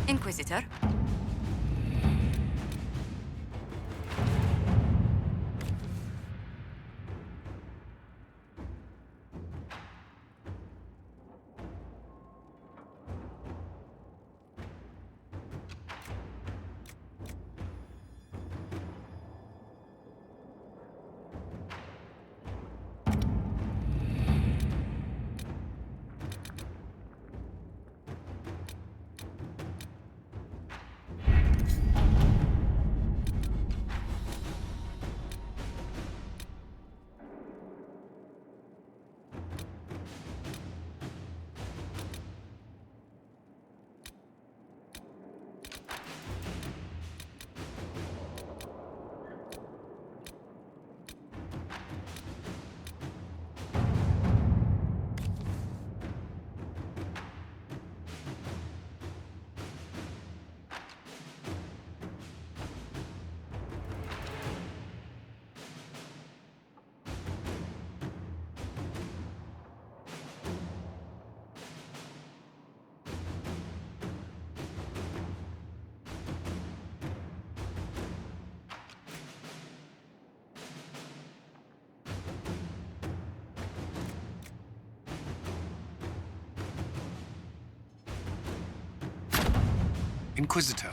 Inquisitor? Inquisitor.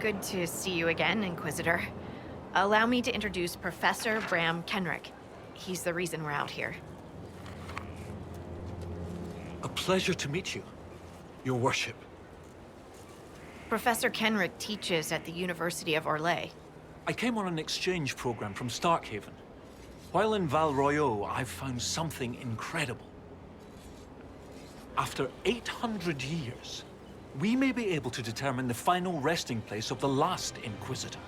Good to see you again, Inquisitor. Allow me to introduce Professor Bram Kenrick. He's the reason we're out here. A pleasure to meet you, Your Worship. Professor Kenrick teaches at the University of Orlais. I came on an exchange program from Starkhaven. While in Val Royeaux, I've found something incredible. After 800 years, we may be able to determine the final resting place of the last Inquisitor.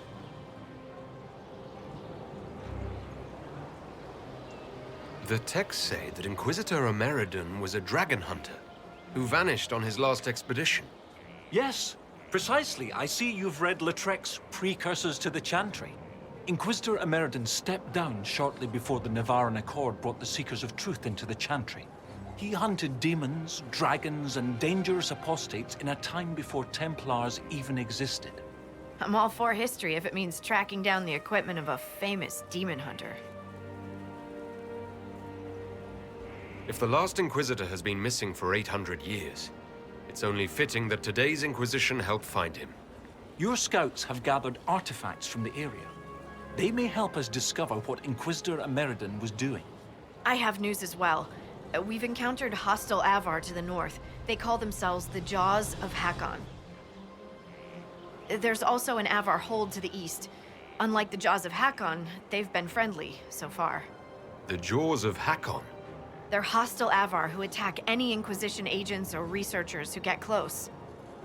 The texts say that Inquisitor Ameridan was a dragon hunter who vanished on his last expedition. Yes, precisely. I see you've read Lautrec's Precursors to the Chantry. Inquisitor Ameridan stepped down shortly before the Nevarran Accord brought the Seekers of Truth into the Chantry. He hunted demons, dragons, and dangerous apostates in a time before Templars even existed. I'm all for history if it means tracking down the equipment of a famous demon hunter. If the last Inquisitor has been missing for 800 years, it's only fitting that today's Inquisition help find him. Your scouts have gathered artifacts from the area. They may help us discover what Inquisitor Ameridan was doing. I have news as well. We've encountered hostile Avar to the north. They call themselves the Jaws of Hakkon. There's also an Avar hold to the east. Unlike the Jaws of Hakkon, they've been friendly so far. The Jaws of Hakkon? They're hostile Avar who attack any Inquisition agents or researchers who get close.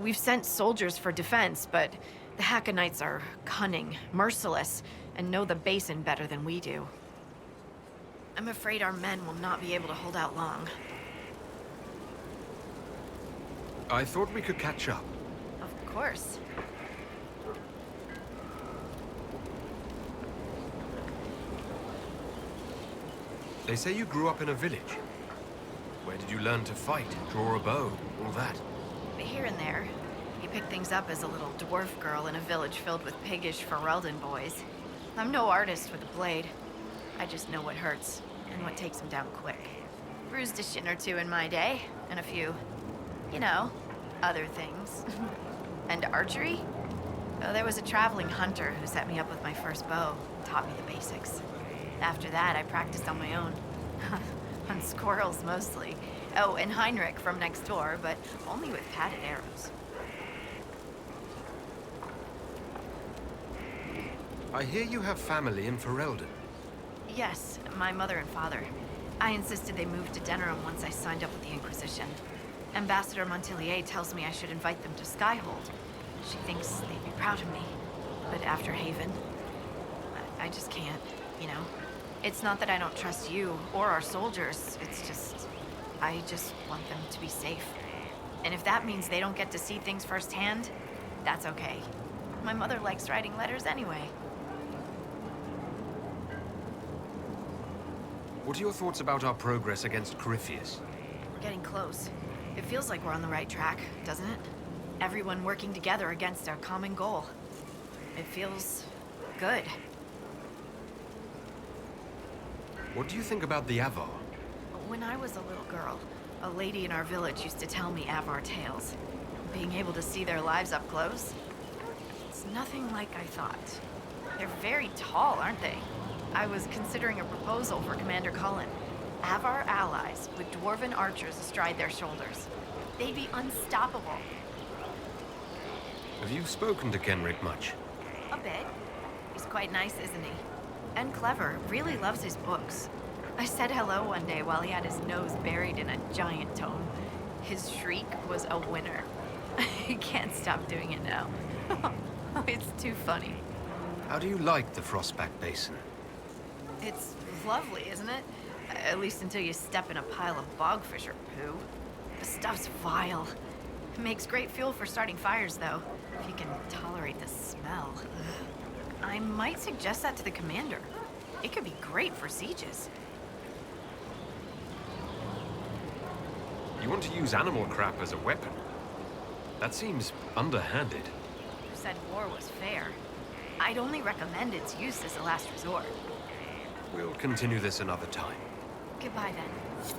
We've sent soldiers for defense, but the Hakkonites are cunning, merciless, and know the basin better than we do. I'm afraid our men will not be able to hold out long. I thought we could catch up. Of course. They say you grew up in a village. Where did you learn to fight, draw a bow, all that? Here and there. You pick things up as a little dwarf girl in a village filled with piggish Ferelden boys. I'm no artist with a blade. I just know what hurts, and what takes them down quick. Bruised a shin or two in my day, and a few, you know, other things. And archery? Oh, there was a traveling hunter who set me up with my first bow and taught me the basics. After that, I practiced on my own. On squirrels, mostly. Oh, and Heinrich from next door, but only with padded arrows. I hear you have family in Ferelden. Yes, my mother and father. I insisted they moved to Denerim once I signed up with the Inquisition. Ambassador Montillier tells me I should invite them to Skyhold. She thinks they'd be proud of me. But after Haven, I just can't, you know? It's not that I don't trust you or our soldiers, it's just... I just want them to be safe. And if that means they don't get to see things firsthand, that's okay. My mother likes writing letters anyway. What are your thoughts about our progress against Corypheus? We're getting close. It feels like we're on the right track, doesn't it? Everyone working together against our common goal. It feels good. What do you think about the Avar? When I was a little girl, a lady in our village used to tell me Avar tales. Being able to see their lives up close, it's nothing like I thought. They're very tall, aren't they? I was considering a proposal for Commander Cullen. Avar allies with dwarven archers astride their shoulders. They'd be unstoppable. Have you spoken to Kenrick much? A bit. He's quite nice, isn't he? And clever, really loves his books. I said hello one day while he had his nose buried in a giant tome. His shriek was a winner. He can't stop doing it now. It's too funny. How do you like the Frostback Basin? It's lovely, isn't it? At least until you step in a pile of bogfish or poo. The stuff's vile. It makes great fuel for starting fires, though, if you can tolerate the smell. I might suggest that to the commander. It could be great for sieges. You want to use animal crap as a weapon? That seems underhanded. Who said war was fair? I'd only recommend its use as a last resort. We'll continue this another time. Goodbye, then.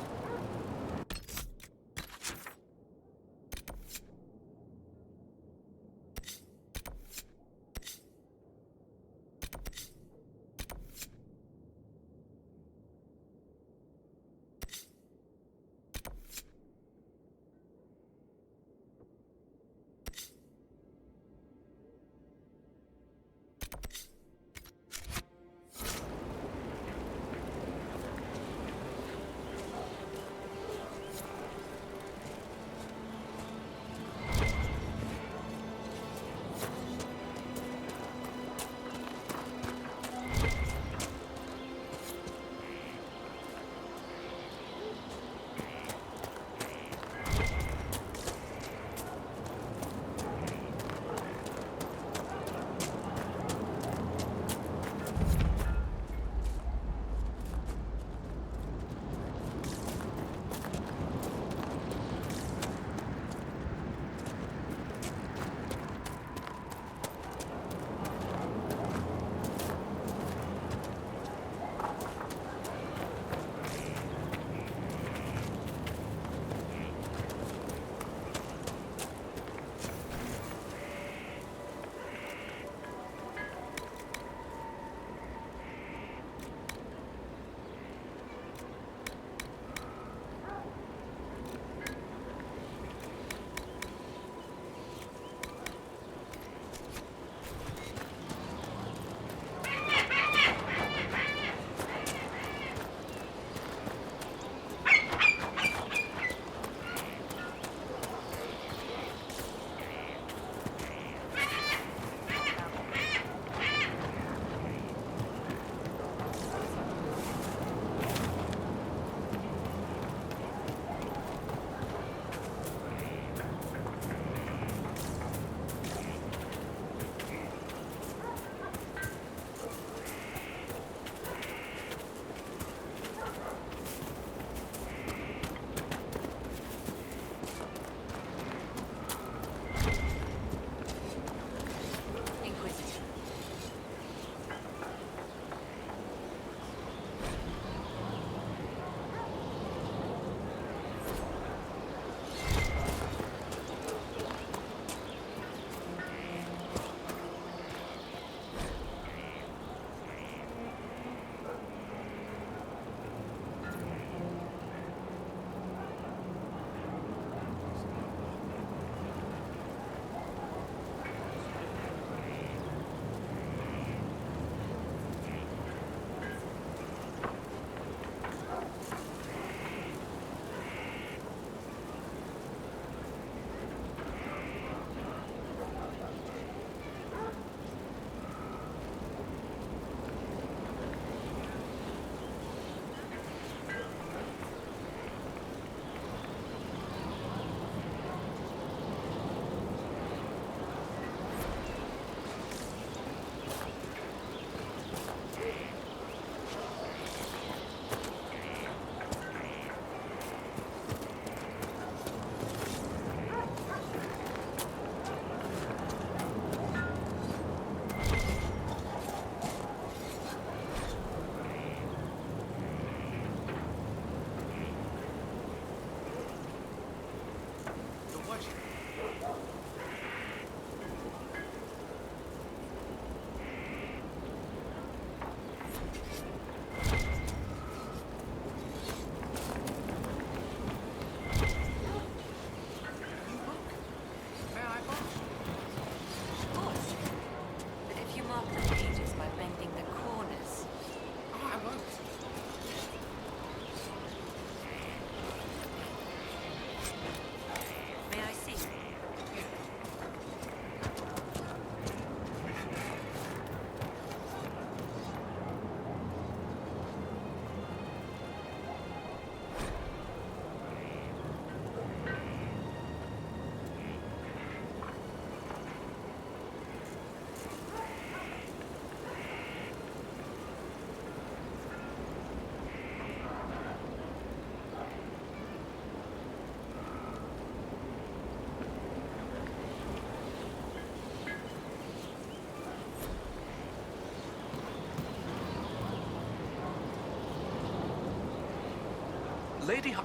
Lady Har-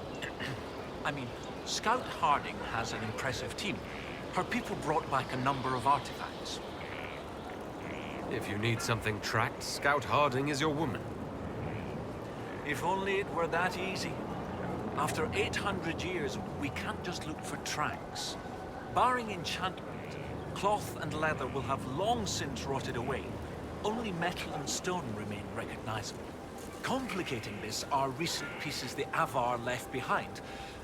I mean, Scout Harding has an impressive team. Her people brought back a number of artifacts. If you need something tracked, Scout Harding is your woman. If only it were that easy. After 800 years, we can't just look for tracks. Barring enchantment, cloth and leather will have long since rotted away. Only metal and stone remain recognizable. Complicating this are recent pieces the Avar left behind,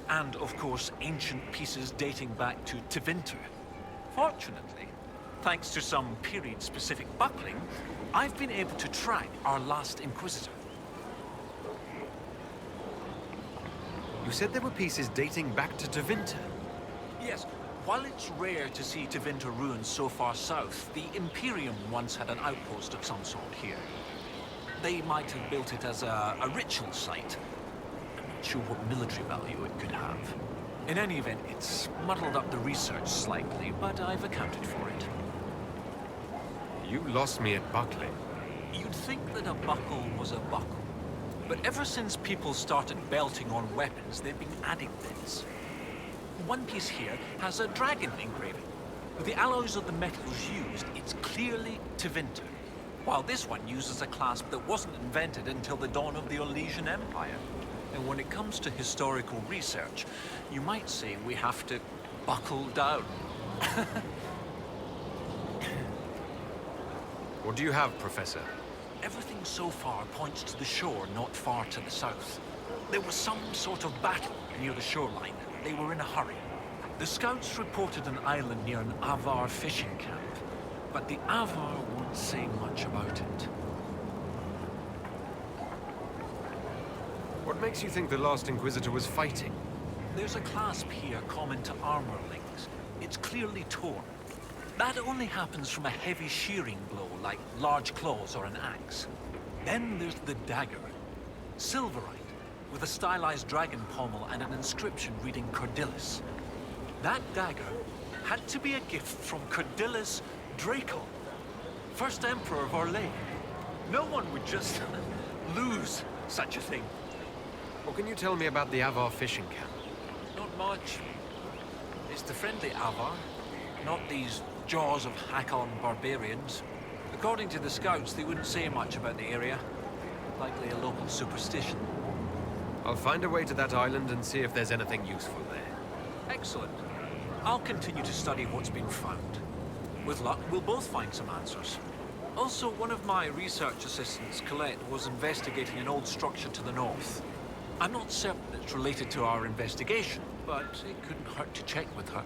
and of course ancient pieces dating back to Tevinter. Fortunately, thanks to some period-specific buckling, I've been able to track our last Inquisitor. You said there were pieces dating back to Tevinter. Yes, while it's rare to see Tevinter ruins so far south, the Imperium once had an outpost of some sort here. They might have built it as a ritual site. I'm not sure what military value it could have. In any event, it's muddled up the research slightly, but I've accounted for it. You lost me at buckling. You'd think that a buckle was a buckle. But ever since people started belting on weapons, they've been adding bits. One piece here has a dragon engraving. With the alloys of the metals used, it's clearly Tevinter. While this one uses a clasp that wasn't invented until the dawn of the Olesian Empire. And when it comes to historical research, you might say we have to buckle down. What do you have, Professor? Everything so far points to the shore not far to the south. There was some sort of battle near the shoreline. They were in a hurry. The scouts reported an island near an Avar fishing camp, but the Avar won't say much about it. What makes you think the last Inquisitor was fighting? There's a clasp here common to armorlings. It's clearly torn. That only happens from a heavy shearing blow, like large claws or an axe. Then there's the dagger. Silverite, with a stylized dragon pommel and an inscription reading Cordilis. That dagger had to be a gift from Cordilis Draco, first Emperor of Orlais. No one would just lose such a thing. What can you tell me about the Avar fishing camp? Not much. It's the friendly Avar, not these jaws of Hakkon barbarians. According to the scouts, they wouldn't say much about the area. Likely a local superstition. I'll find a way to that island and see if there's anything useful there. Excellent. I'll continue to study what's been found. With luck, we'll both find some answers. Also, one of my research assistants, Colette, was investigating an old structure to the north. I'm not certain it's related to our investigation, but it couldn't hurt to check with her.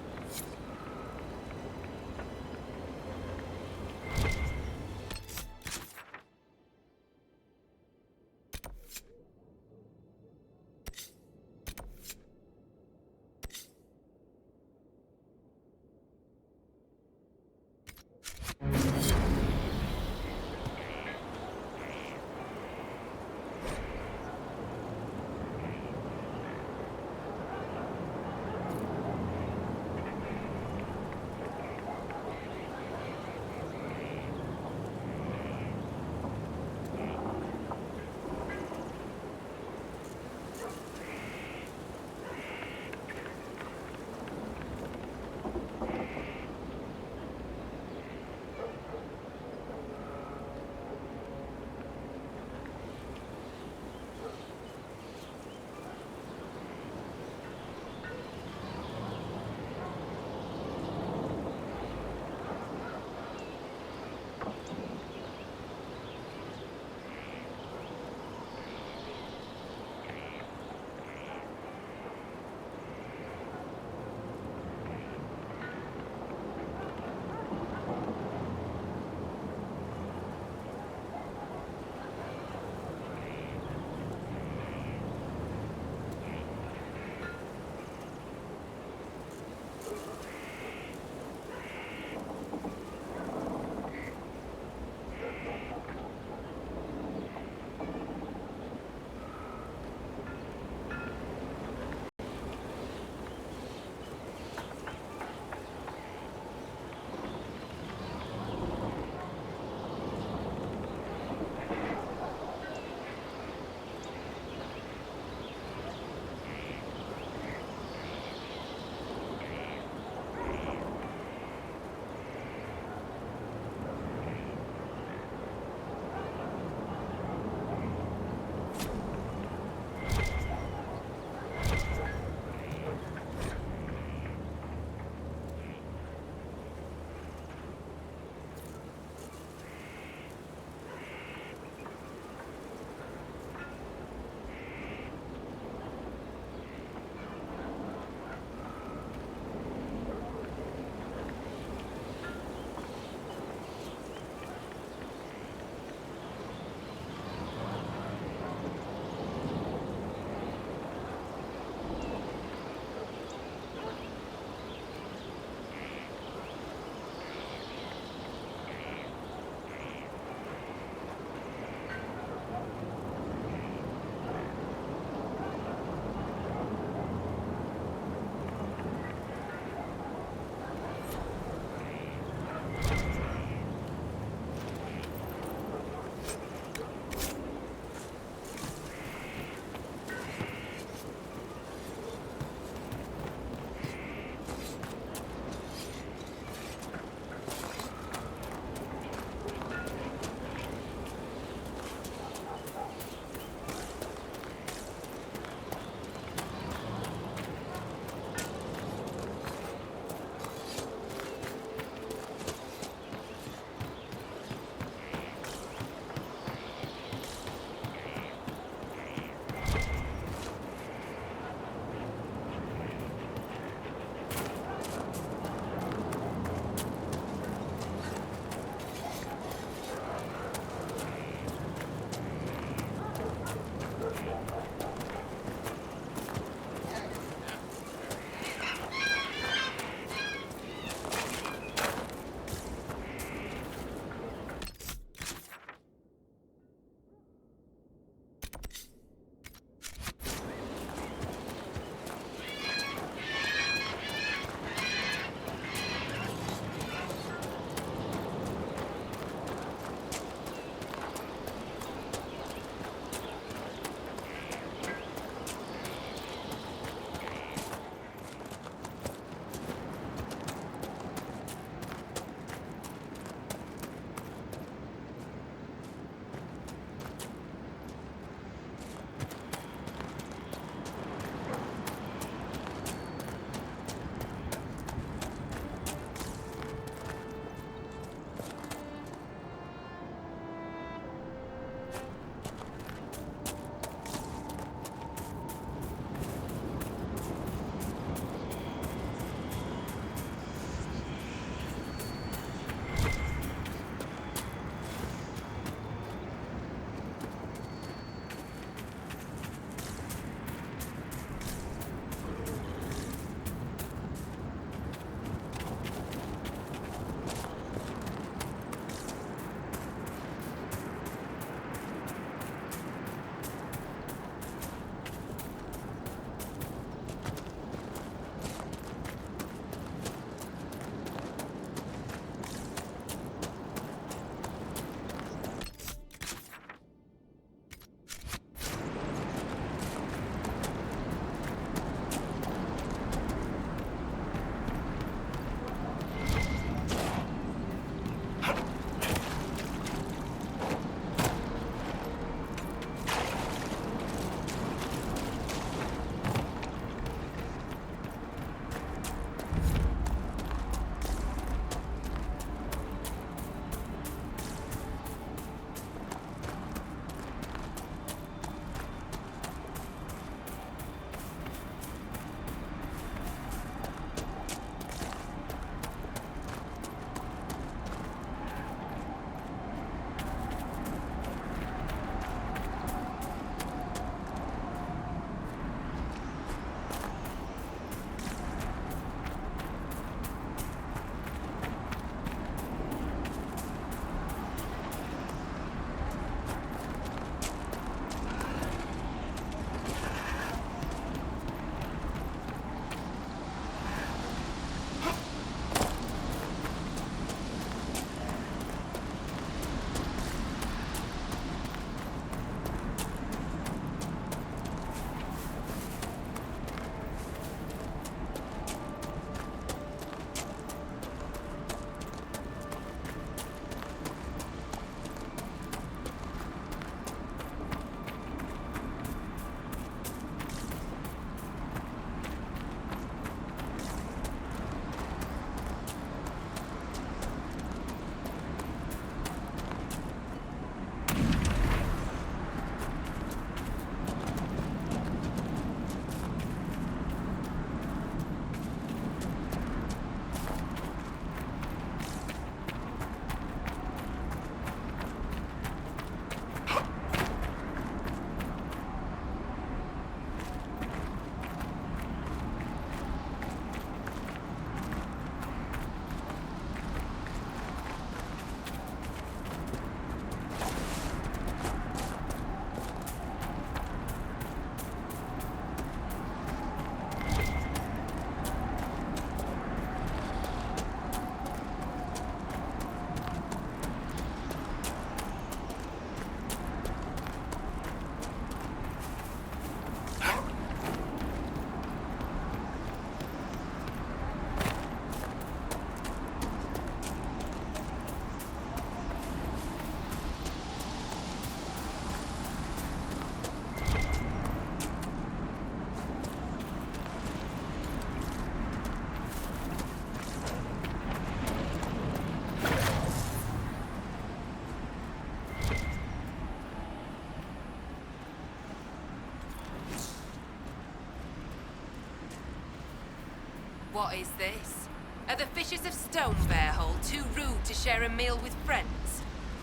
What is this? Are the fishes of Stonebearhole too rude to share a meal with friends?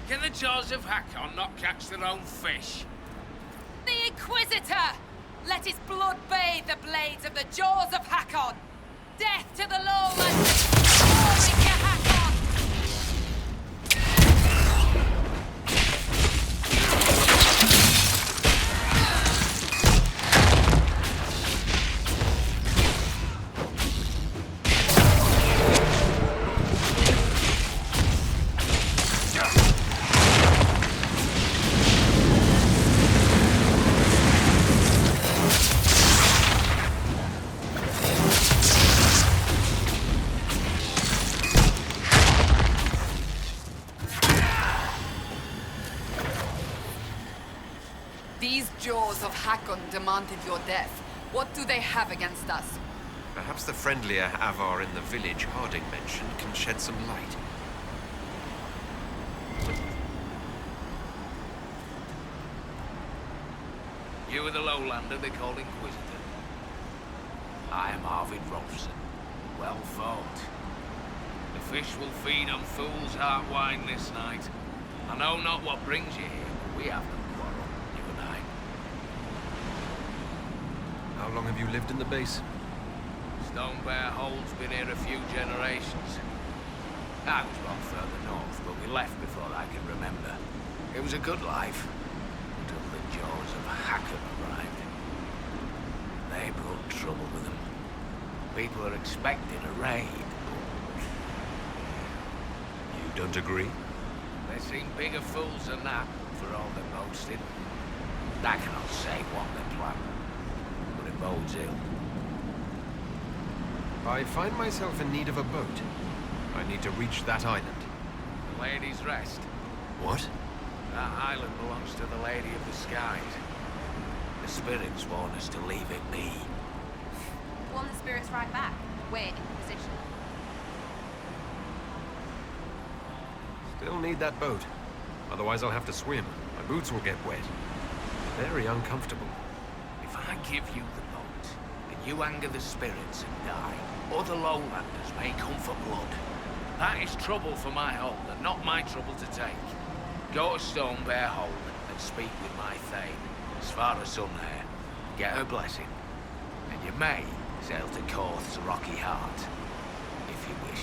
Can the jaws of Hakkon not catch their own fish? The Inquisitor! Let his blood bathe the blades of the jaws of Hakkon! Death to the lawless! Glory to Hakkon! These jaws of Hakkon demanded your death. What do they have against us? Perhaps the friendlier Avar in the village Harding mentioned can shed some light. You are the lowlander they call Inquisitor. I am Arvid Rolfson. Well fought. The fish will feed on fool's heart wine this night. I know not what brings you here, but we have no quarrel, you and I. How long have you lived in the base? Stonebearhole's been here a few generations. I was born further north, but we left before I can remember. It was a good life, until the jaws of Hakkon arrived. They brought trouble with them. People are expecting a raid. You don't agree? They seem bigger fools than that, for all their boasting. I cannot say what they plan, but it bodes ill. I find myself in need of a boat. I need to reach that island. The Lady's Rest. What? That island belongs to the Lady of the Skies. The spirits want us to leave it be. Will the spirits ride back? We're in position. Still need that boat. Otherwise I'll have to swim. My boots will get wet. Very uncomfortable. If I give you the boat, and you anger the spirits and die, other lowlanders may come for blood. That is trouble for my hold, and not my trouble to take. Go to Stonebearhole and speak with my Thane, Svara Sunhair. Get her blessing. And you may sail to Korth's rocky heart, if you wish.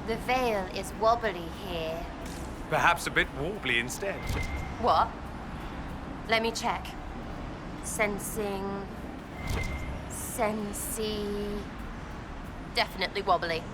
The veil is wobbly here. Perhaps a bit wobbly instead. What? Let me check. Sensing... Sensey... Definitely wobbly.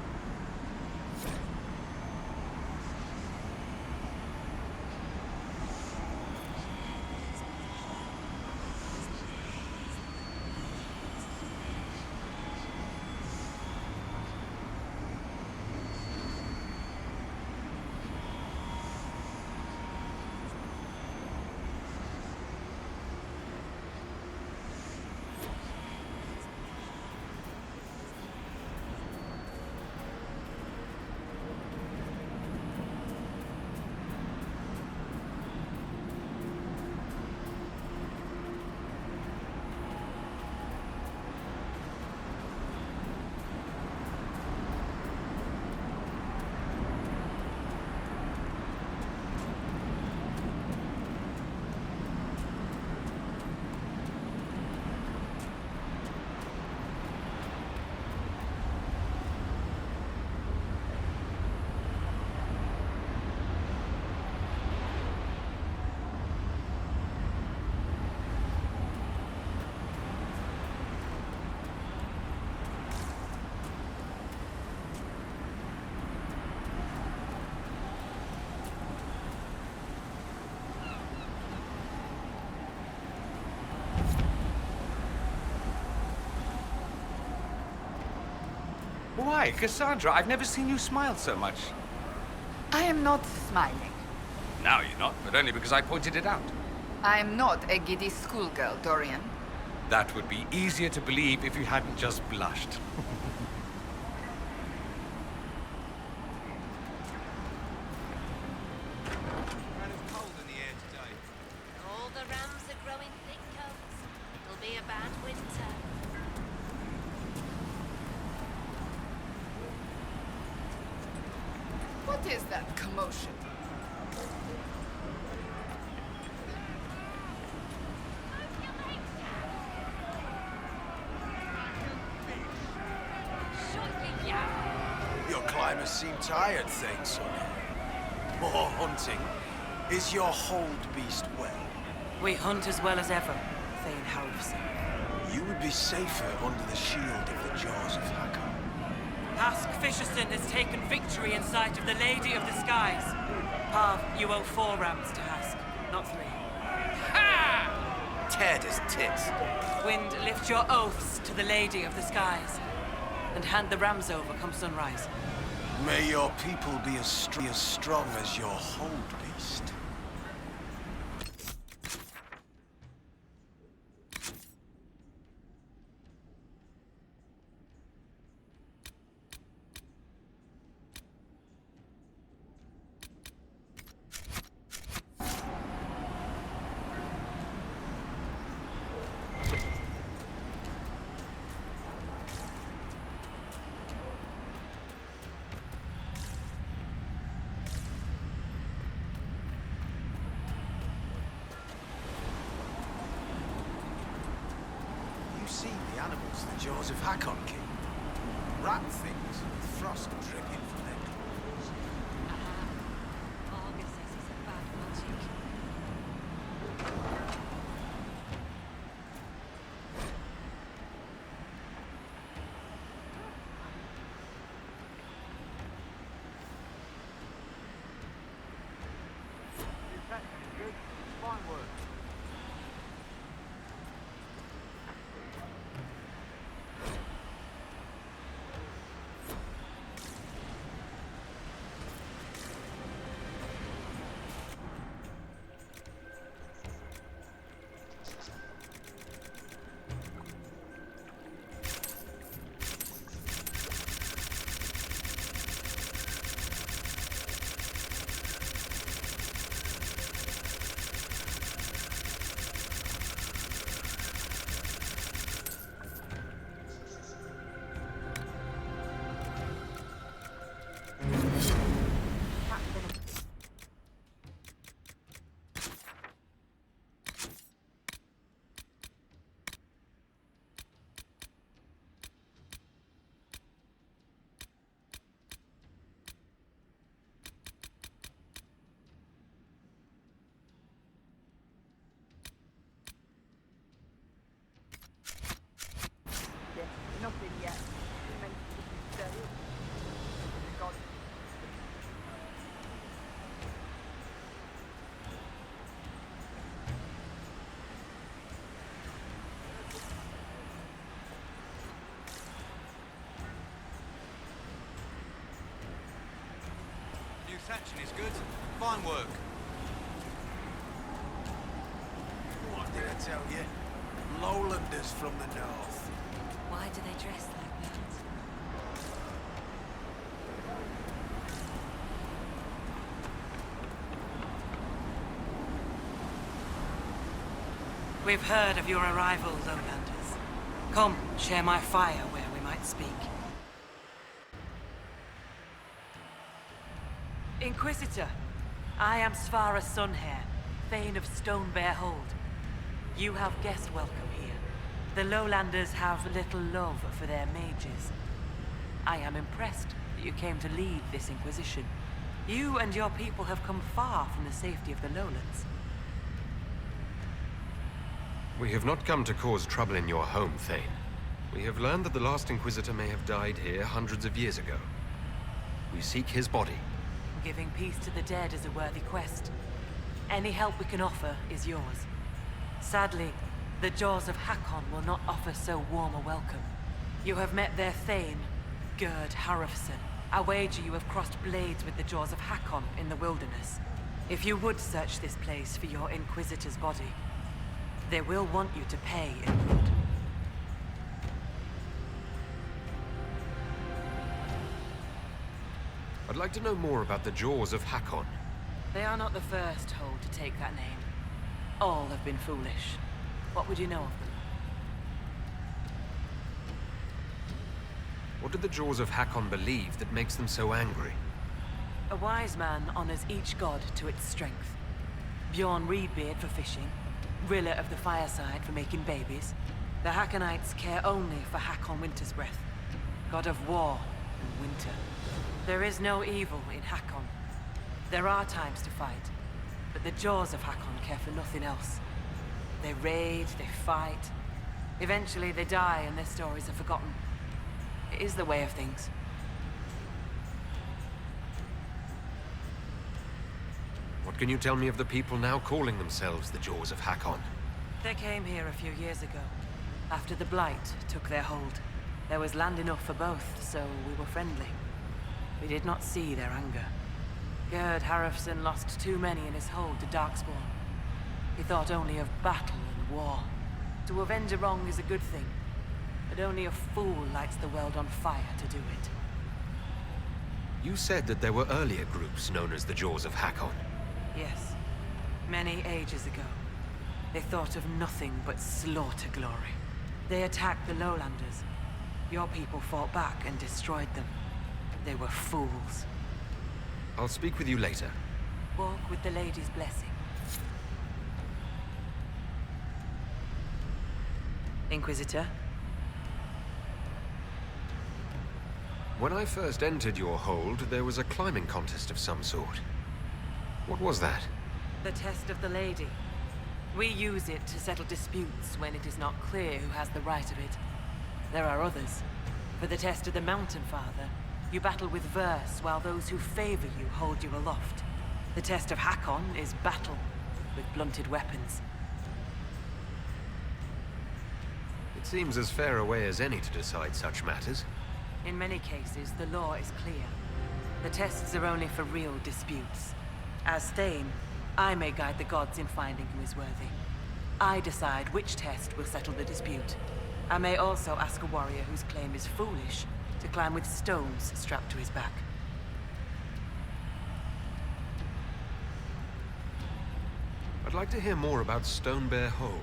Why, Cassandra, I've never seen you smile so much. I am not smiling. Now you're not, but only because I pointed it out. I am not a giddy schoolgirl, Dorian. That would be easier to believe if you hadn't just blushed. All the rams are growing thick coats. It'll be a bad winter. What is that commotion? Your climbers seem tired, thanks, son. More hunting. Is your hold beast well? We hunt as well as ever, Thane Halfson. You would be safer under the shield of the jaws of Hakkona. Hask Fisherson has taken victory in sight of the Lady of the Skies. Pav, you owe 4 rams to Hask, not 3. Ha! Teared his tits. Wind, lift your oaths to the Lady of the Skies, and hand the rams over come sunrise. May your people be as strong as your hold beast. The jaws of Hakkon King. Rat things with frost dripping from their claws. Argus says he's a bad magic. Catching is good. Fine work. What did I tell you? Lowlanders from the north. Why do they dress like that? We've heard of your arrival, Lowlanders. Come, share my fire where we might speak. Inquisitor, I am Svara's son here, Thane of Stonebear Hold. You have guest welcome here. The Lowlanders have little love for their mages. I am impressed that you came to lead this Inquisition. You and your people have come far from the safety of the Lowlands. We have not come to cause trouble in your home, Thane. We have learned that the last Inquisitor may have died here hundreds of years ago. We seek his body. Giving peace to the dead is a worthy quest. Any help we can offer is yours. Sadly, the jaws of Hakkon will not offer so warm a welcome. You have met their Thane, Gerd Harrofson. I wager you have crossed blades with the jaws of Hakkon in the wilderness. If you would search this place for your Inquisitor's body, they will want you to pay in blood. I'd like to know more about the jaws of Hakkon. They are not the first hold to take that name. All have been foolish. What would you know of them? What do the jaws of Hakkon believe that makes them so angry? A wise man honors each god to its strength. Bjorn Reedbeard for fishing, Rilla of the Fireside for making babies. The Hakkonites care only for Hakkon Wintersbreath, god of war and winter. There is no evil in Hakkon. There are times to fight, but the jaws of Hakkon care for nothing else. They raid, they fight. Eventually they die and their stories are forgotten. It is the way of things. What can you tell me of the people now calling themselves the jaws of Hakkon? They came here a few years ago, after the Blight took their hold. There was land enough for both, so we were friendly. We did not see their anger. Gerd Harrofson lost too many in his hold to Darkspawn. He thought only of battle and war. To avenge a wrong is a good thing, but only a fool lights the world on fire to do it. You said that there were earlier groups known as the Jaws of Hakkon. Yes, many ages ago. They thought of nothing but slaughter glory. They attacked the Lowlanders. Your people fought back and destroyed them. They were fools. I'll speak with you later. Walk with the lady's blessing. Inquisitor? When I first entered your hold, there was a climbing contest of some sort. What was that? The test of the lady. We use it to settle disputes when it is not clear who has the right of it. There are others. For the test of the Mountain Father, you battle with verse while those who favor you hold you aloft. The test of Hakkon is battle with blunted weapons. It seems as fair a way as any to decide such matters. In many cases, the law is clear. The tests are only for real disputes. As Thane, I may guide the gods in finding who is worthy. I decide which test will settle the dispute. I may also ask a warrior whose claim is foolish to climb with stones strapped to his back. I'd like to hear more about Stonebear Hold.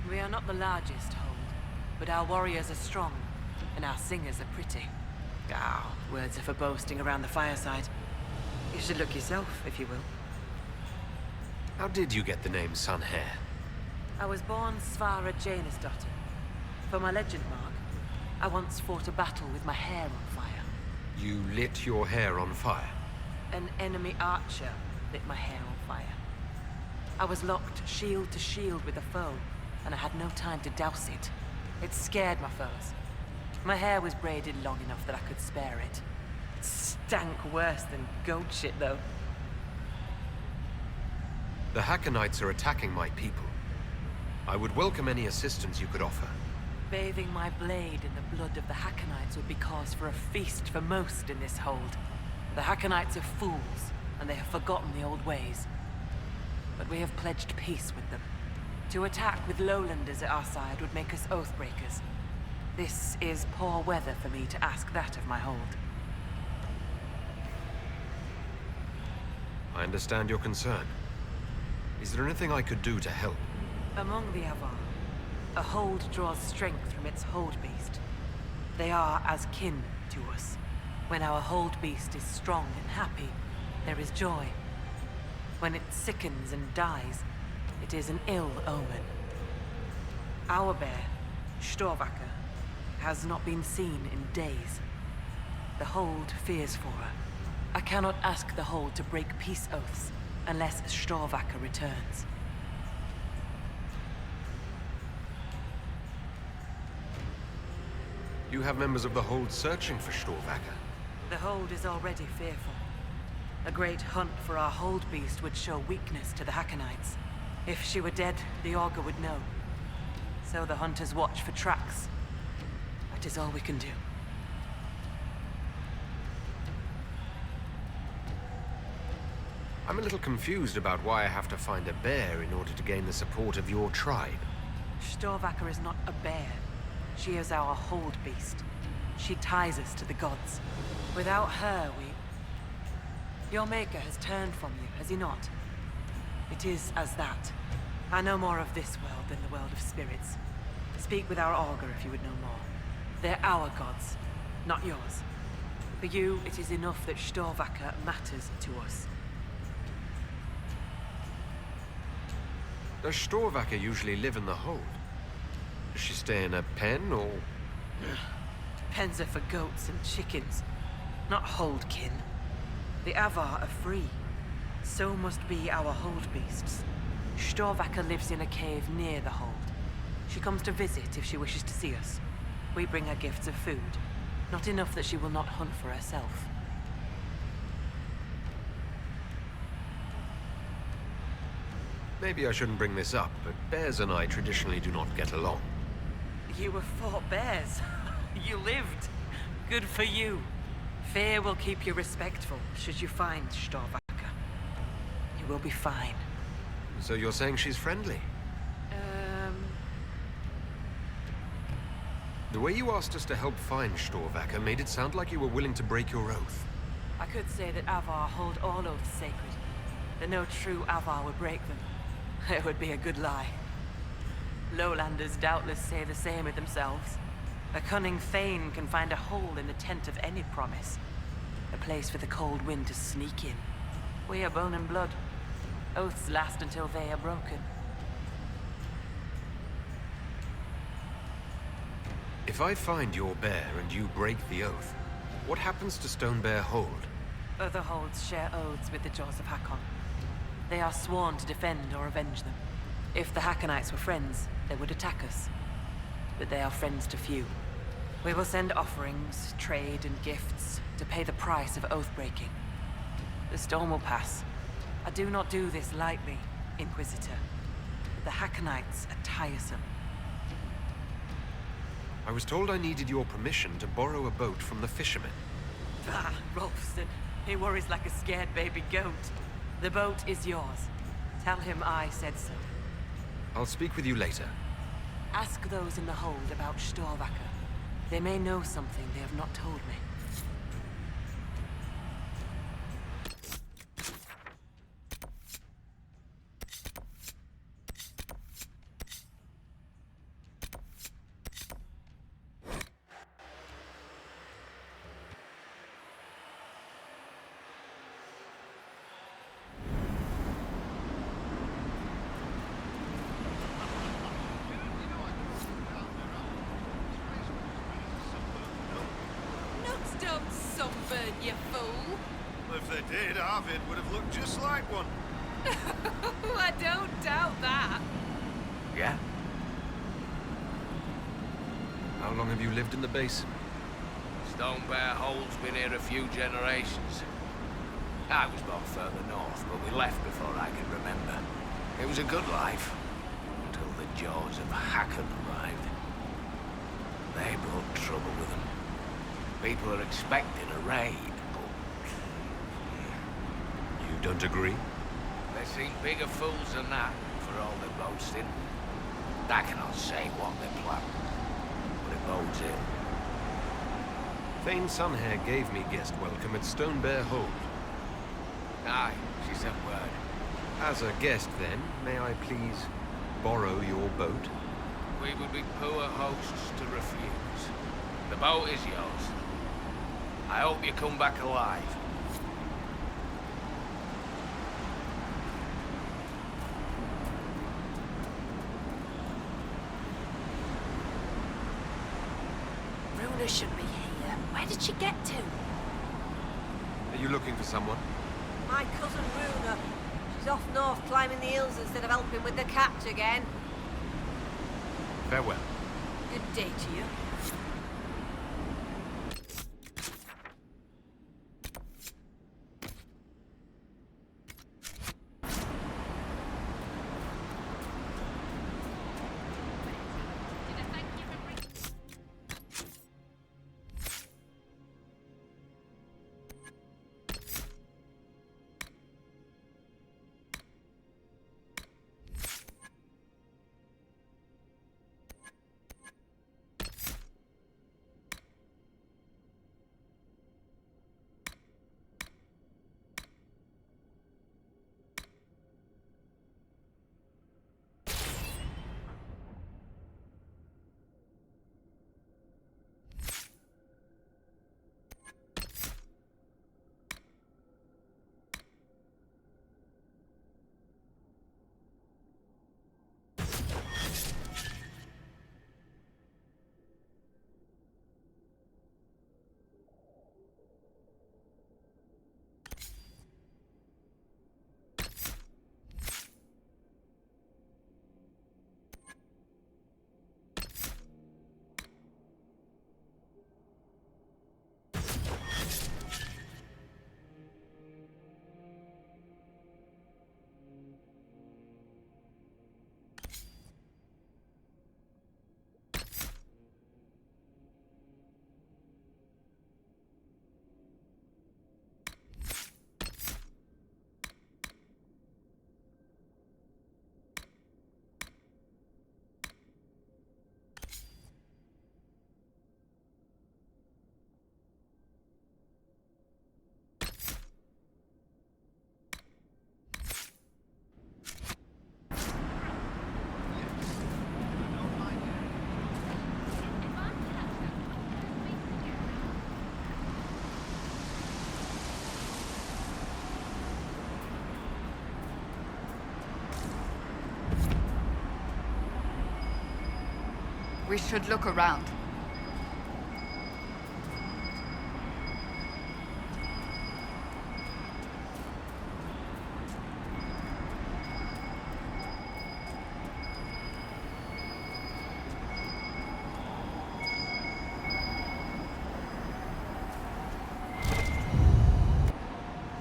We are not the largest hold, but our warriors are strong, and our singers are pretty. Ah, words are for boasting around the fireside. You should look yourself, if you will. How did you get the name Sunhair? I was born Svara Janusdottir. For my legend mark, I once fought a battle with my hair on fire. You lit your hair on fire? An enemy archer lit my hair on fire. I was locked shield to shield with a foe, and I had no time to douse it. It scared my foes. My hair was braided long enough that I could spare it. It stank worse than goat shit, though. The Hakkonites are attacking my people. I would welcome any assistance you could offer. Bathing my blade in the blood of the Hakkonites would be cause for a feast for most in this hold. The Hakkonites are fools, and they have forgotten the old ways. But we have pledged peace with them. To attack with lowlanders at our side would make us oathbreakers. This is poor weather for me to ask that of my hold. I understand your concern. Is there anything I could do to help? Among the Avar, a hold draws strength from its hold beast. They are as kin to us. When our hold beast is strong and happy, there is joy. When it sickens and dies, it is an ill omen. Our bear, Storvacker, has not been seen in days. The hold fears for her. I cannot ask the hold to break peace oaths unless Storvacker returns. You have members of the hold searching for Storvacker. The hold is already fearful. A great hunt for our hold beast would show weakness to the Hakkonites. If she were dead, the augur would know. So the hunters watch for tracks. That is all we can do. I'm a little confused about why I have to find a bear in order to gain the support of your tribe. Storvacker is not a bear. She is our hold beast. She ties us to the gods. Without her, Your maker has turned from you, has he not? It is as that. I know more of this world than the world of spirits. Speak with our augur if you would know more. They're our gods, not yours. For you, it is enough that Storvacker matters to us. Does Storvacker usually live in the hold? Does she stay in a pen, or...? Pens are for goats and chickens, not holdkin. The Avar are free. So must be our hold beasts. Storvacker lives in a cave near the hold. She comes to visit if she wishes to see us. We bring her gifts of food. Not enough that she will not hunt for herself. Maybe I shouldn't bring this up, but bears and I traditionally do not get along. You were fought bears. You lived. Good for you. Fear will keep you respectful should you find Storvacker. You will be fine. So you're saying she's friendly? The way you asked us to help find Storvacker made it sound like you were willing to break your oath. I could say that Avar hold all oaths sacred. That no true Avar would break them. It would be a good lie. Lowlanders doubtless say the same of themselves. A cunning thane can find a hole in the tent of any promise. A place for the cold wind to sneak in. We are bone and blood. Oaths last until they are broken. If I find your bear and you break the oath, what happens to Stone Bear Hold? Other holds share oaths with the Jaws of Hakkon. They are sworn to defend or avenge them. If the Hakkonites were friends, they would attack us. But they are friends to few. We will send offerings, trade, and gifts to pay the price of oath-breaking. The storm will pass. I do not do this lightly, Inquisitor. But the Hakkonites are tiresome. I was told I needed your permission to borrow a boat from the fishermen. Ah, Rolfston. He worries like a scared baby goat. The boat is yours. Tell him I said so. I'll speak with you later. Ask those in the hold about Storvacker. They may know something they have not told me. Don't sunburn, you fool! If they did, Arvid would have looked just like one. I don't doubt that. Yeah? How long have you lived in the basin? Stone Bear Hold's been here a few generations. I was born further north, but we left before I could remember. It was a good life, until the Jaws of Hakkon arrived. They brought trouble with them. People are expecting a raid, but you don't agree? They seem bigger fools than that, for all their boasting. I cannot say what they plan, but it bodes ill. Thane Sunhair gave me guest welcome at Stone Bear Hold. Aye, she sent word. As a guest, then, may I please borrow your boat? We would be poor hosts to refuse. The boat is yours. I hope you come back alive. Runa should be here. Where did she get to? Are you looking for someone? My cousin Runa. She's off north climbing the hills instead of helping with the catch again. Farewell. Good day to you. We should look around.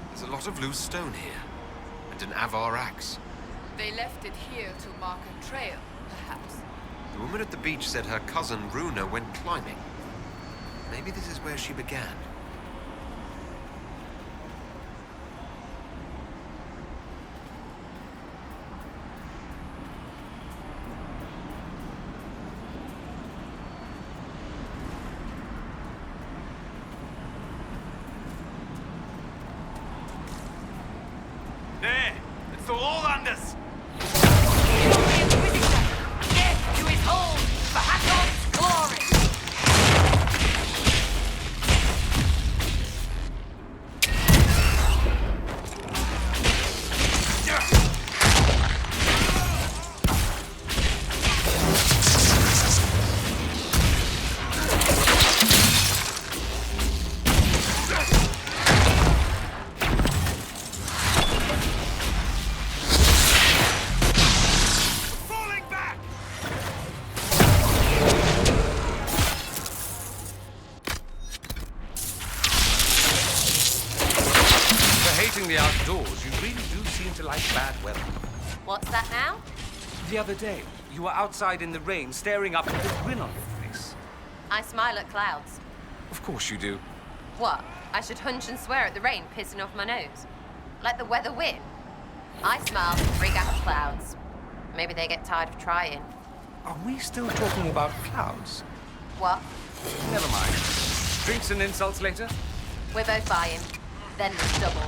There's a lot of loose stone here, and an Avar axe. They left it here to mark a trail, perhaps. The woman at the beach said her cousin Runa went climbing. Maybe this is where she began. There! It's the Lowlanders! The outdoors, you really do seem to like bad weather. What's that now? The other day, you were outside in the rain, staring up with a grin on your face. I smile at clouds. Of course you do. What? I should hunch and swear at the rain pissing off my nose. Let the weather win. I smile and freak out the clouds. Maybe they get tired of trying. Are we still talking about clouds? What? Never mind. Drinks and insults later? We're both buying. Then there's double.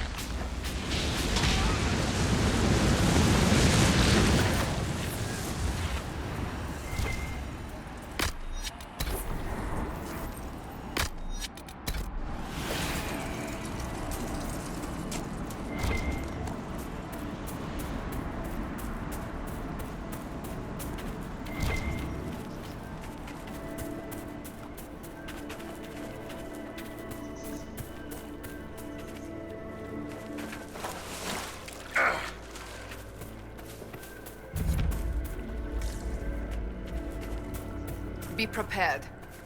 Be prepared.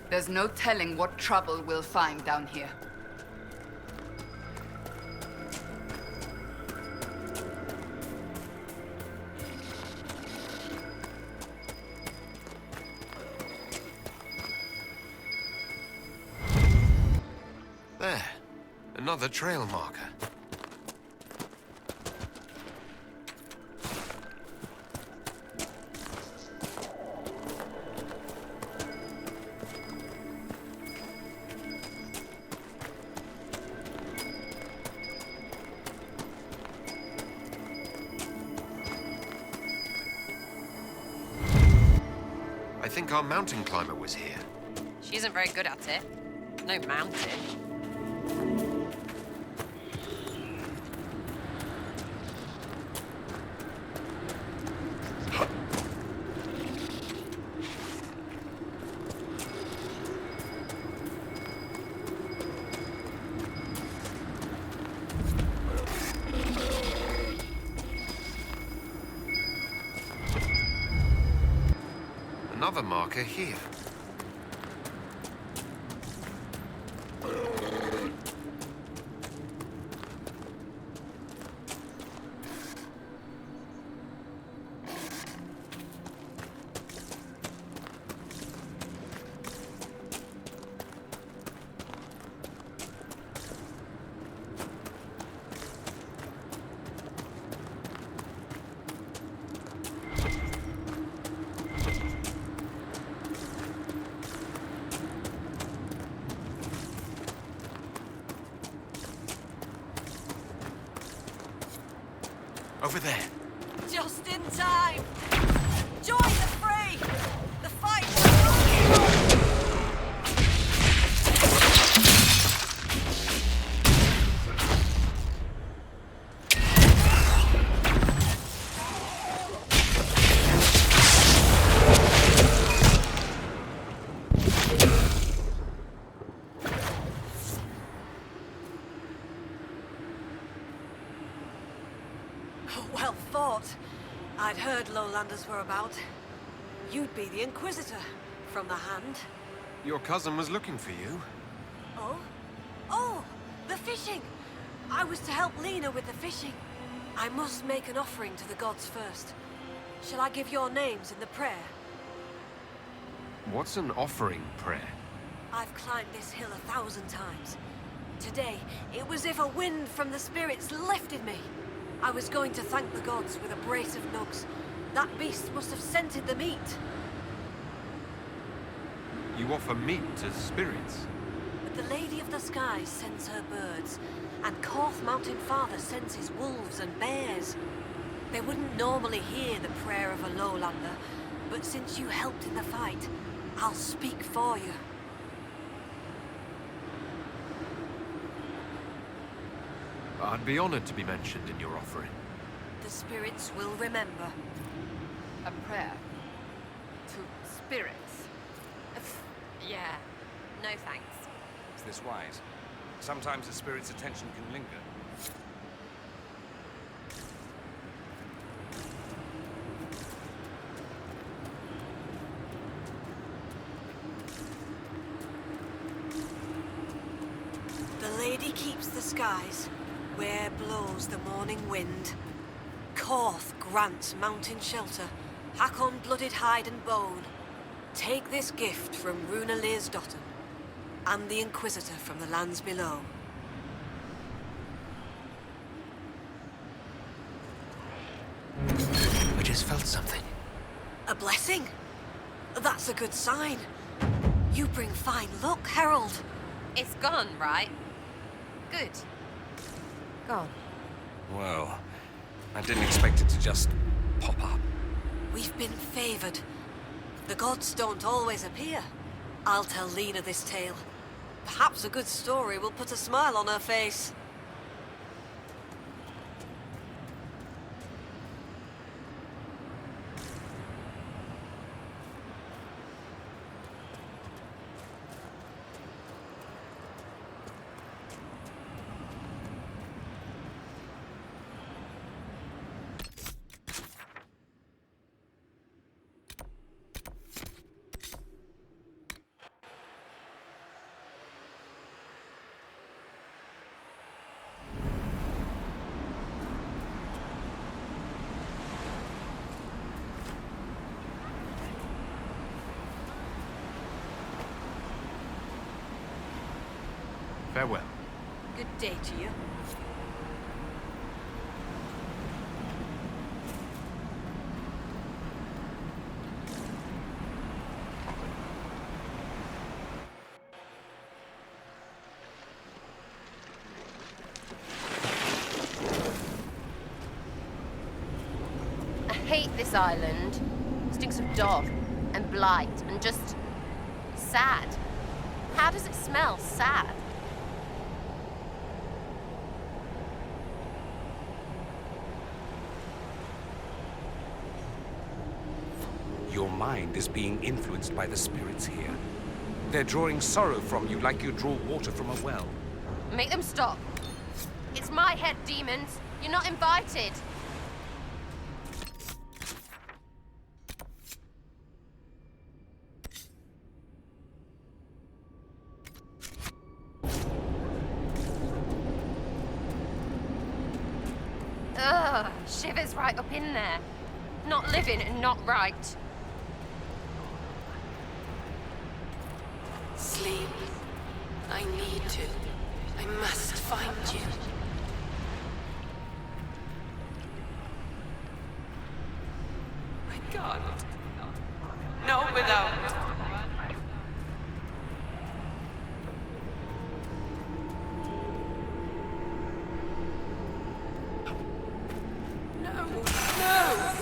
There's no telling what trouble we'll find down here. There. Another trail marker. I think our mountain climber was here. She isn't very good at it. No mountain. Another marker here. Over there. Just in time! Join the fray! The fight! Well fought. I'd heard lowlanders were about. You'd be the Inquisitor, from the hand. Your cousin was looking for you. Oh? Oh! The fishing! I was to help Lena with the fishing. I must make an offering to the gods first. Shall I give your names in the prayer? What's an offering prayer? I've climbed this hill 1,000 times. Today, it was if a wind from the spirits lifted me. I was going to thank the gods with a brace of nugs. That beast must have scented the meat. You offer meat to spirits? But the Lady of the Skies sends her birds, and Korth Mountain Father sends his wolves and bears. They wouldn't normally hear the prayer of a lowlander, but since you helped in the fight, I'll speak for you. I'd be honored to be mentioned in your offering. The spirits will remember. A prayer to spirits. Yeah. No thanks. Is this wise? Sometimes the spirit's attention can linger. The lady keeps the skies, where blows the morning wind. Korth grants mountain shelter, Hakkon blooded hide and bone. Take this gift from Runa Learsdotten, and the Inquisitor from the lands below. has felt something. A blessing? That's a good sign. You bring fine luck, Herald. It's gone, right? Good. Gone. Well, I didn't expect it to just pop up. We've been favored. The gods don't always appear. I'll tell Lena this tale. Perhaps a good story will put a smile on her face. Farewell. Good day to you. I hate this island. Stinks of dog and blight and just sad. How does it smell sad? Your mind is being influenced by the spirits here. They're drawing sorrow from you like you draw water from a well. Make them stop. It's my head, demons. You're not invited. Ugh, shivers right up in there. Not living and not right. Sleep. I need to. I must find you. I can't. Not without. No, no, no.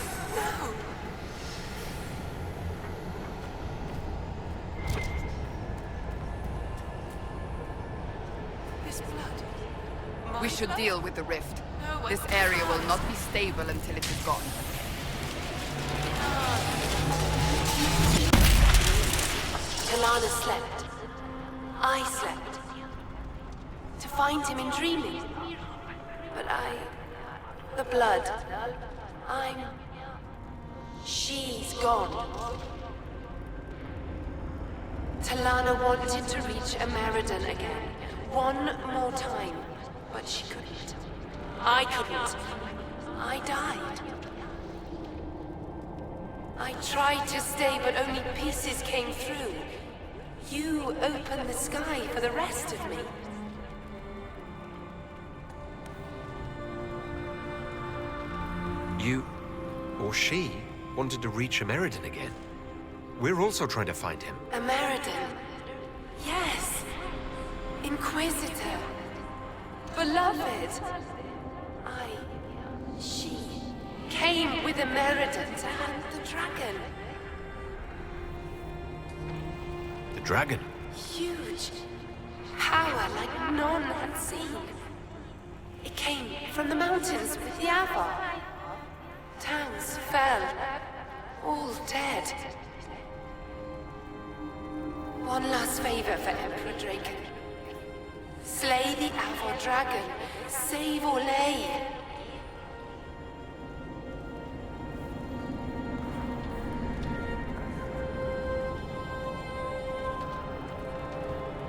We should deal with the rift. This area will not be stable until it is gone. Talana slept. I slept. To find him in dreaming. But the blood. She's gone. Talana wanted to reach Ameridan again. One more time. But she couldn't. I couldn't. I died. I tried to stay, but only pieces came through. You opened the sky for the rest of me. You, or she, wanted to reach Ameridan again. We're also trying to find him. Ameridan? Yes. Inquisitor. Beloved. She came with Ameridan to hunt the dragon. The dragon? Huge. Power like none had seen. It came from the mountains with the Avar. Towns fell. All dead. One last favor for Emperor Draken. Slay the Avar dragon. Save Orlais.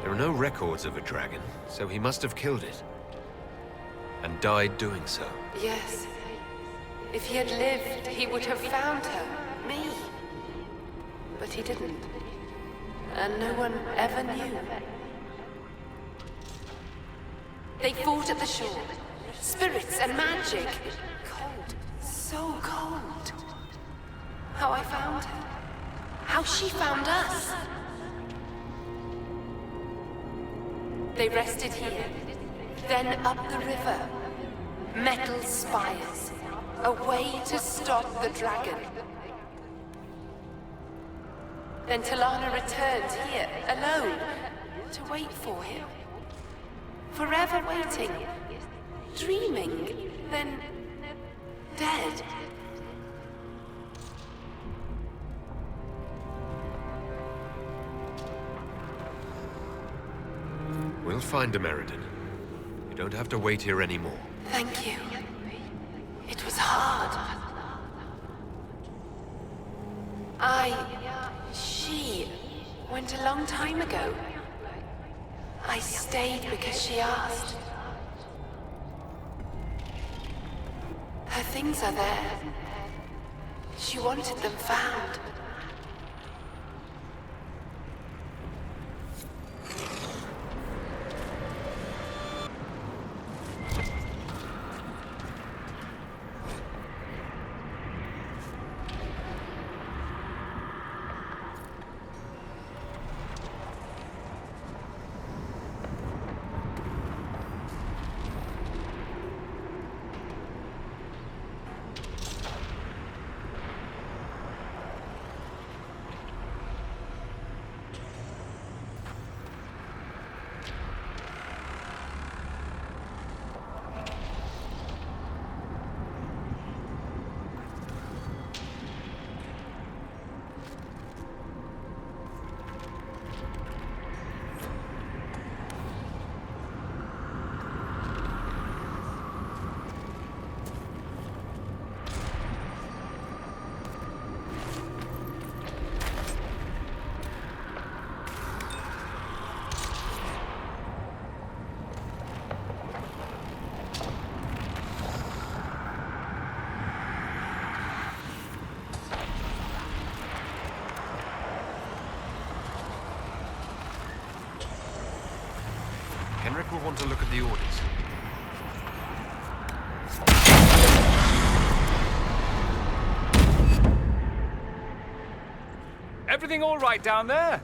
There are no records of a dragon, so he must have killed it. And died doing so. Yes. If he had lived, he would have found her. Me. But he didn't. And no one ever knew. They fought at the shore. Spirits and magic. Cold. So cold. How I found her. How she found us. They rested here, then up the river. Metal spires. A way to stop the dragon. Then Talana returned here, alone, to wait for him. Forever waiting. Dreaming, then dead. We'll find Meriden. You don't have to wait here anymore. Thank you. It was hard. She went a long time ago. I stayed because she asked. Her things are there. She wanted them found. Henrik will want to look at the orders. Everything all right down there?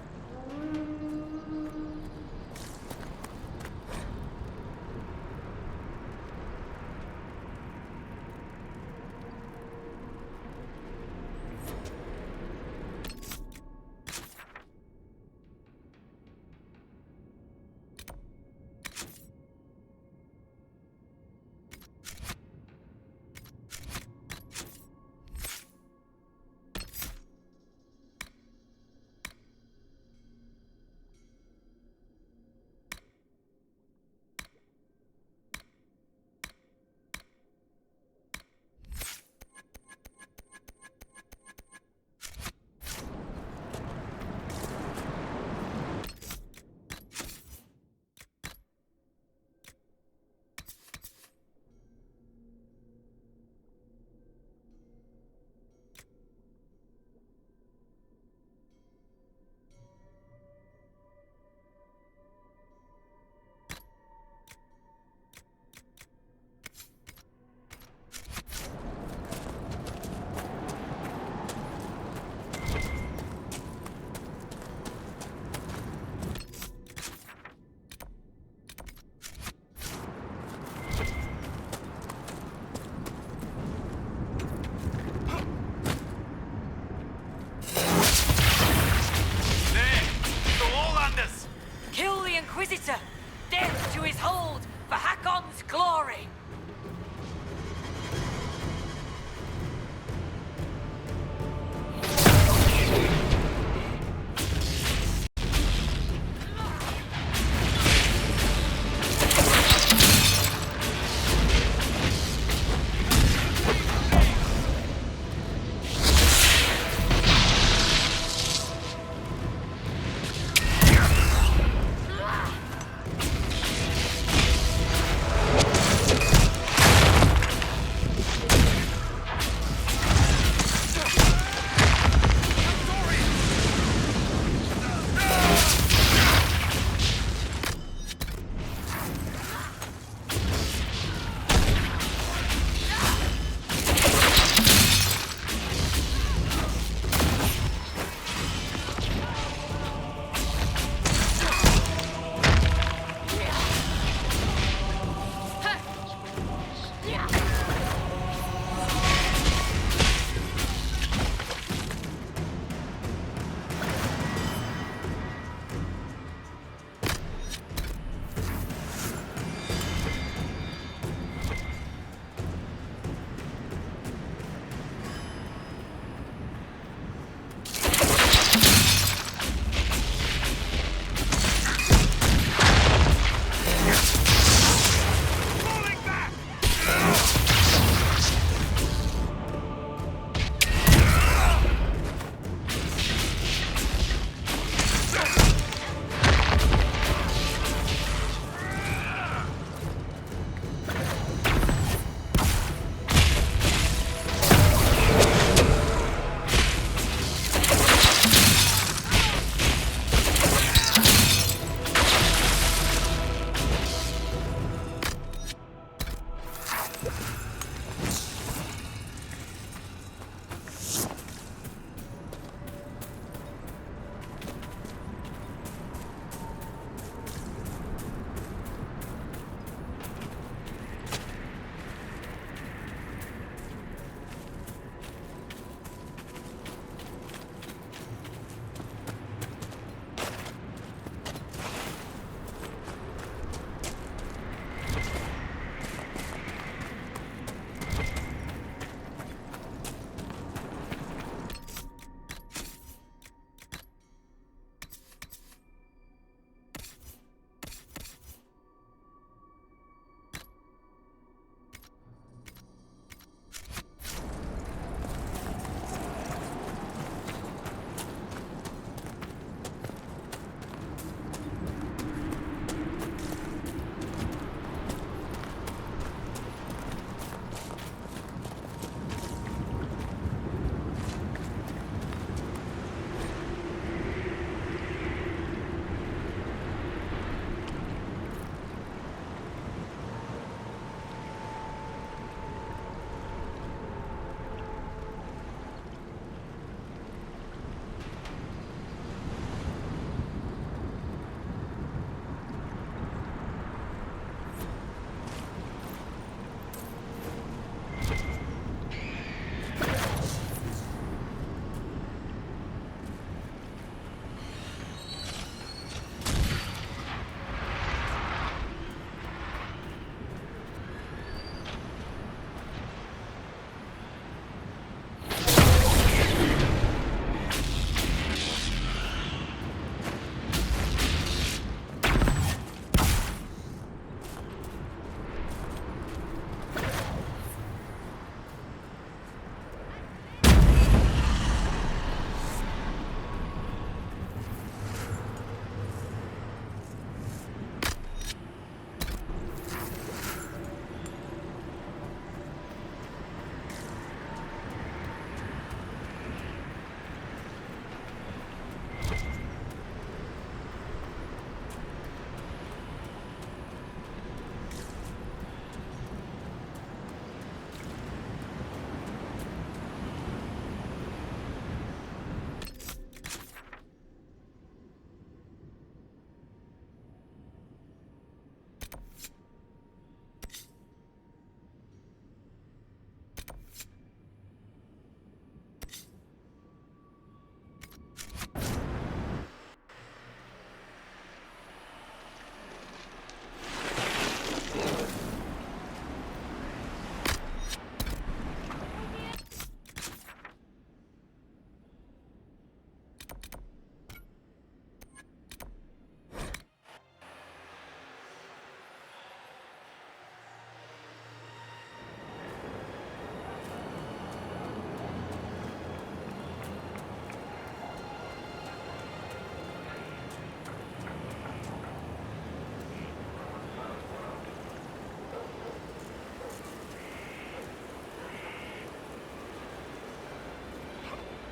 Inquisitor! Death to his hold for Hakkon's glory!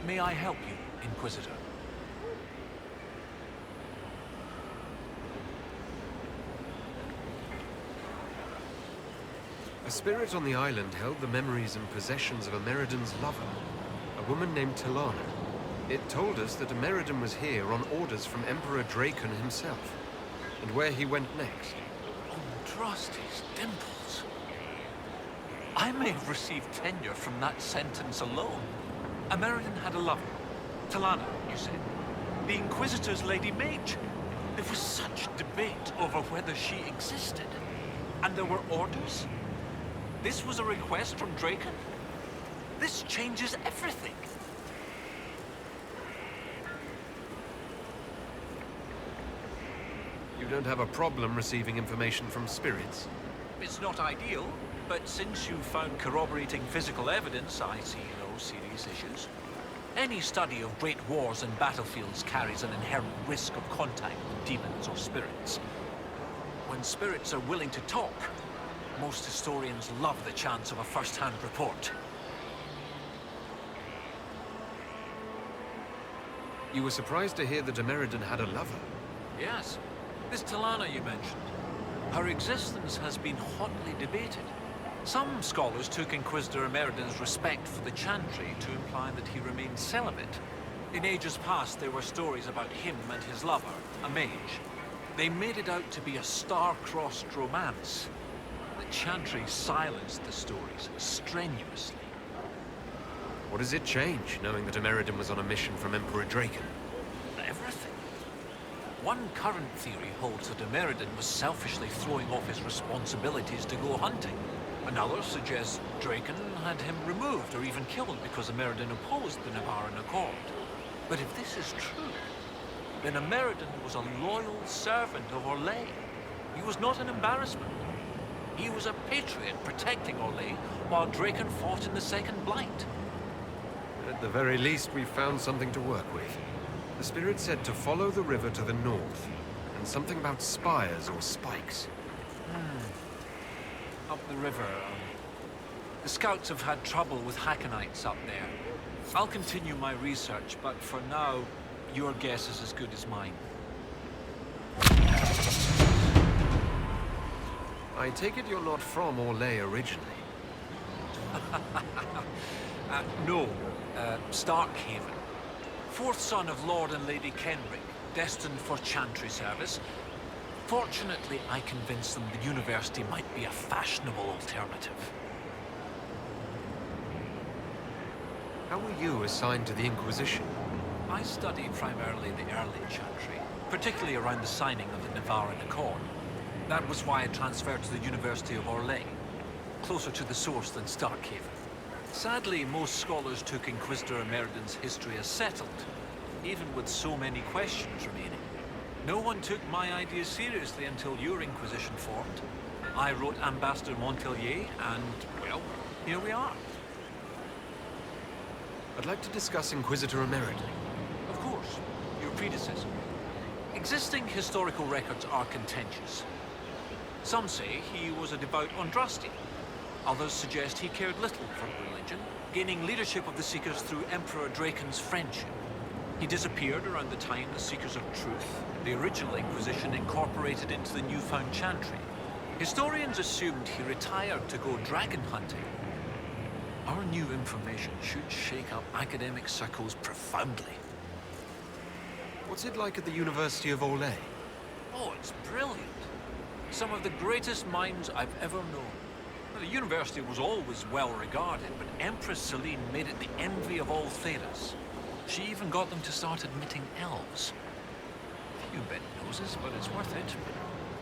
May I help you, Inquisitor? A spirit on the island held the memories and possessions of Ameridan's lover, a woman named Tilana. It told us that Ameridan was here on orders from Emperor Draken himself, and where he went next. Trust his dimples. I may have received tenure from that sentence alone. Ameridan had a lover. Tilana, you said. The Inquisitor's Lady Mage. There was such debate over whether she existed. And there were orders? This was a request from Draken? This changes everything. You don't have a problem receiving information from spirits? It's not ideal, but since you've found corroborating physical evidence, I see no serious issues. Any study of great wars and battlefields carries an inherent risk of contact with demons or spirits. When spirits are willing to talk, most historians love the chance of a first-hand report. You were surprised to hear that Ameridan had a lover? Yes. This Tilana you mentioned. Her existence has been hotly debated. Some scholars took Inquisitor Ameridan's respect for the Chantry to imply that he remained celibate. In ages past, there were stories about him and his lover, a mage. They made it out to be a star-crossed romance. The Chantry silenced the stories strenuously. What does it change, knowing that Ameridan was on a mission from Emperor Draken? Everything. One current theory holds that Ameridan was selfishly throwing off his responsibilities to go hunting. Another suggests Draken had him removed or even killed because Ameridan opposed the Navaran Accord. But if this is true, then Ameridan was a loyal servant of Orlais. He was not an embarrassment. He was a patriot protecting Orlais while Draken fought in the Second Blight. At the very least, we've found something to work with. The spirit said to follow the river to the north, and something about spires or spikes. Up the river. The scouts have had trouble with Hakkonites up there. I'll continue my research, but for now, your guess is as good as mine. I take it you're not from Orlais originally? No. Starkhaven. Fourth son of Lord and Lady Kenrick, destined for Chantry service. Fortunately, I convinced them the university might be a fashionable alternative. How were you assigned to the Inquisition? I studied primarily the early Chantry, particularly around the signing of the Navaran Accord. That was why I transferred to the University of Orlais, closer to the source than Starkhaven. Sadly, most scholars took Inquisitor Ameridan's history as settled, even with so many questions remaining. No one took my ideas seriously until your Inquisition formed. I wrote Ambassador Montpellier, and, well, here we are. I'd like to discuss Inquisitor Ameridan. Of course, your predecessor. Existing historical records are contentious. Some say he was a devout Andrastian. Others suggest he cared little for religion, gaining leadership of the Seekers through Emperor Draken's friendship. He disappeared around the time the Seekers of Truth, the original Inquisition, incorporated into the newfound Chantry. Historians assumed he retired to go dragon hunting. Our new information should shake up academic circles profoundly. What's it like at the University of Orlais? Oh, it's brilliant. Some of the greatest minds I've ever known. The university was always well regarded, but Empress Celine made it the envy of all Thedas. She even got them to start admitting elves. Few bit noses, but it's worth it.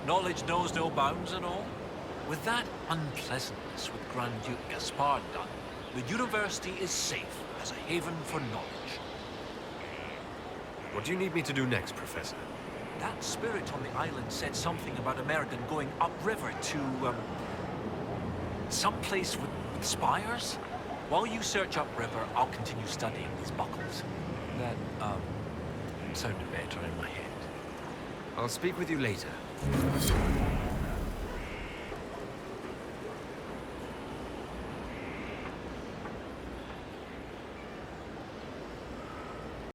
Knowledge knows no bounds and all. With that unpleasantness with Grand Duke Gaspard done, the university is safe as a haven for knowledge. What do you need me to do next, Professor? That spirit on the island said something about Ameridan going upriver to, someplace with spires? While you search upriver, I'll continue studying these buckles. That, sounded better in my head. I'll speak with you later.